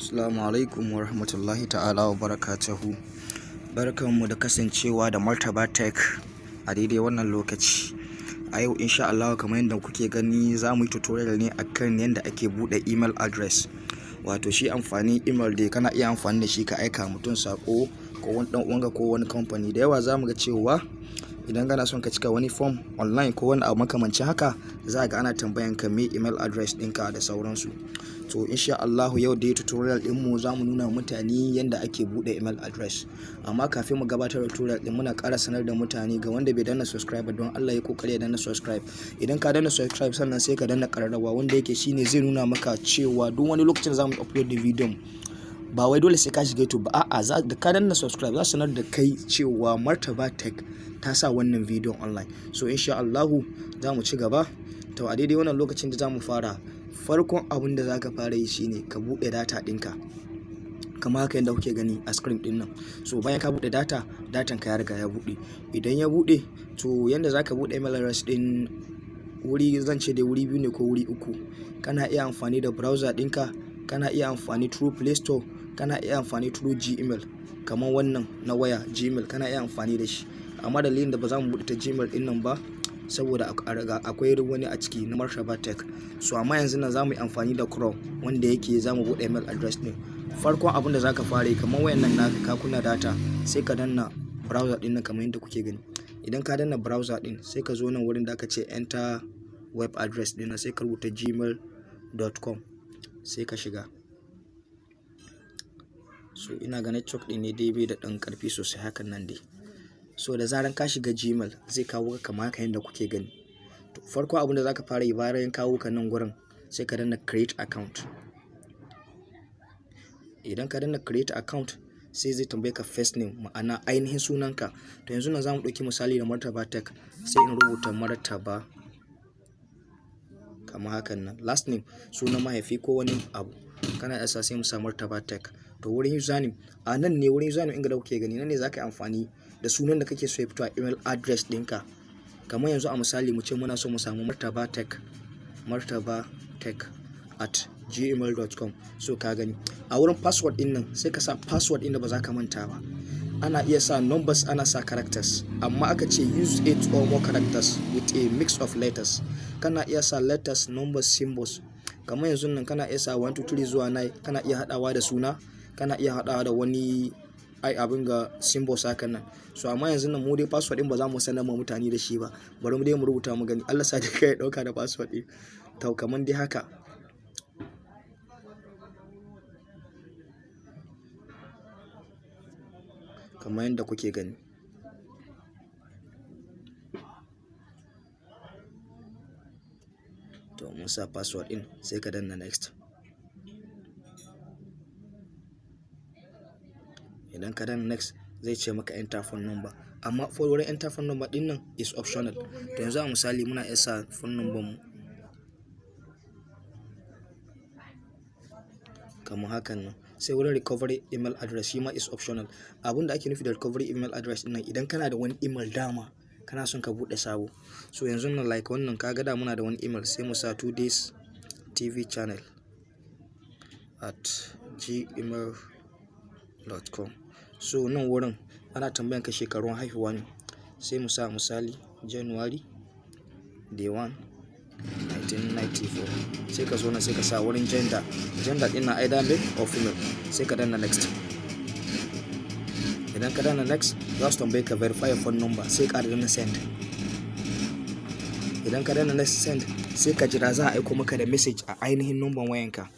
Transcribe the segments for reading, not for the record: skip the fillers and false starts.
Assalamu alaikum wa rahmatullahi ta'ala wa barakatuhu. Barkanmu da kasancewa da Martaba Tech a daidai wannan lokaci. A yau insha Allah kamar yadda kuke gani za mu yi tutorial ne akan yadda ake buɗe email address. Wato shi amfani email dai kana iya amfani da shi ka aika mutum sako ko wani dan uwanka ko wani company. Da yawa za mu ga cewa idan kana son ka cika wani form online ko wani abu makamancin haka, za ga ana tambayan ka me email address ɗinka da sauransu. To insha Allah yau dai tutorial ɗinmu za mu nuna mutane yadda ake buɗe email address. Amma kafin mu gabatar da tutorial ɗin, muna ƙara sanar da mutane ga wanda bai danna subscribe ba, don Allah ya kokari ya danna subscribe. Idan ka danna subscribe sannan sai ka danna ƙararrawa wanda yake shine zai nuna maka cewa duk wani lokacin za mu upload da video ba wai dole sai ka shiga YouTube ba, a'a da ka danna subscribe za su sanar da kai cewa Martaba Tech ta sa wannan video online. So insha Allah za mu ci gaba. To a daidai wannan lokacin da za mu fara, farkon abin da za ka fara yi shine ka buɗe data ɗinka kamar haka yadda kuke gani a screen ɗin nan. So bayan ka buɗe datan ka ya riga ya buɗe. Idan ya buɗe, to yanda za ka buɗe email address ɗin wuri, zan ce dai wuri biyu ne ko wuri uku. Kana iya amfani da browser ɗinka, kana iya amfani through Play Store, kana iya amfani through Gmail kamar wannan na waya Gmail kana iya amfani da shi. Amma dalilin da ba za mu buɗe ta Gmail ɗin nan ba saboda akwai wani a ciki na Martaba Tech. So amma yanzu nan za mu yi amfani da Chrome wanda yake za mu buɗe email address ɗin. Farkon abin da za ka fara yi kamar wayannan naka ka kunna data, sai ka danna browser ɗin nan kamar yadda kuke gani. Idan ka danna browser ɗin sai ka zo nan wurin da aka ce enter web address ɗin nan, sai ka rubuta gmail.com sai ka shiga. So ina ga network ɗin ne dai bai da ɗan ƙarfi sosai hakan nan dai. So da zaran ka shiga Gmail zai kawo ka kamar haka yadda kuke gani. To farko abin da zaka fara yi bayan kawo ka nan gurin, sai ka danna create account. Idan ka danna create account sai zai tambaye ka first name, ma'ana ainihin sunanka. To yanzu nan zamu ɗauki misali da Martaba Tech, sai in rubuta Martaba kamar hakan nan. Last name sunan mahaifi ko wani abu kana yasa sai mu sa Martaba Tech. To wurin username, a nan ne wurin username inda kuke gani, nan ne zaka yi amfani da sunan da kake so ya fito a email address ɗinka. Kamar yanzu a misali mu ce muna so mu samu Martaba Tech at gmail.com. So ka gani a wurin password ɗin nan sai ka sa password ɗin da ba za ka manta ba. Ana iya sa numbers, ana sa characters, amma aka ce use 8 or more characters with a mix of letters. Kana iya sa letters, numbers, symbols. Kamar yanzu nan kana iya sa 1 2 3 zuwa 9, kana iya haɗawa da suna, kana iya haɗawa da wani abin ga symbols hakan nan. So amma yanzu nan mu dai password din ba za mu sanar ma mutane da shi ba, bari mu dai mu rubuta mu gani. Allah sa dai kai dauka da password din. To kaman dai haka. Kamar yadda kuke gani. To mun sa password din sai ka danna next. Idan ka danna next zai ce maka enter phone number, amma wurin enter phone number din nan is optional. To yanzu a misali muna iya sa phone number mu kamar hakan nan. Sai wurin recovery email address shi ma is optional. Abin da ake nufi da recovery email address din nan, idan kana da wani email dama kana son ka buɗe sabo. So yanzu nan like wannan kaga da muna da wani email, sai mu sa 2days tv channel at gmail.com. So nan wurin ana tambayan ka shekarun haihuwa ne, sai mu sa misali January day 1 1994. sai ka zo nan sai ka sa wurin gender din na either male or female, sai ka danna next. Idan ka danna next za su tambaye ka verify phone number, sai ka danna send. Idan ka danna next send sai ka jira za a aiko maka da message a ainihin number wayanka.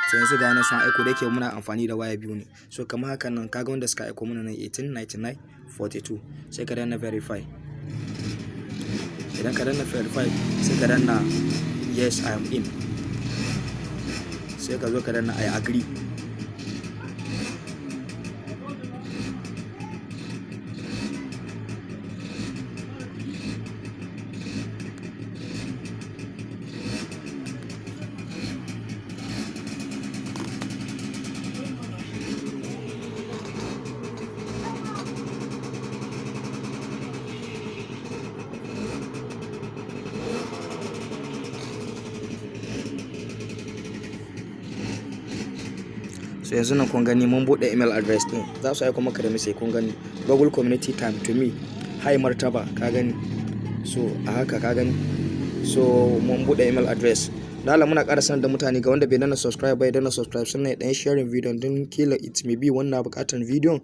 So yanzu ga nan sun aiko, da yake muna amfani da waya biyu ne. So kamar hakan nan kaga wanda suka aiko mana nan 189942, sai ka danna verify. Idan ka danna verify sai ka danna yes I am in, sai ka zo ka danna I agree. So yanzu nan kun gani mun bude email address din, za su aika maka da message. Kun gani Google Community Time to me, hi Martaba, ka gani. So a haka ka gani, so mun bude email address. Dala muna ƙara sanar da mutane ga wanda bai dana subscribe bai dana subscribe, sannan ya dan sharing video din, kila it may be wannan buƙatar video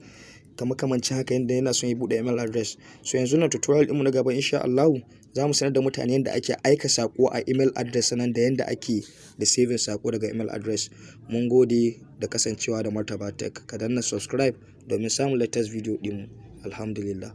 kamar haka yanda yana son ya bude email address. So yanzu na tutorial din mu na gaba insha Allah za mu sanar da mutane yanda ake aika sako a email address nan da yanda ake da saving sako daga email address. Mun gode da kasancewa da Martaba Tech. Ka danna subscribe domin samun latest video din mu. Alhamdulillah.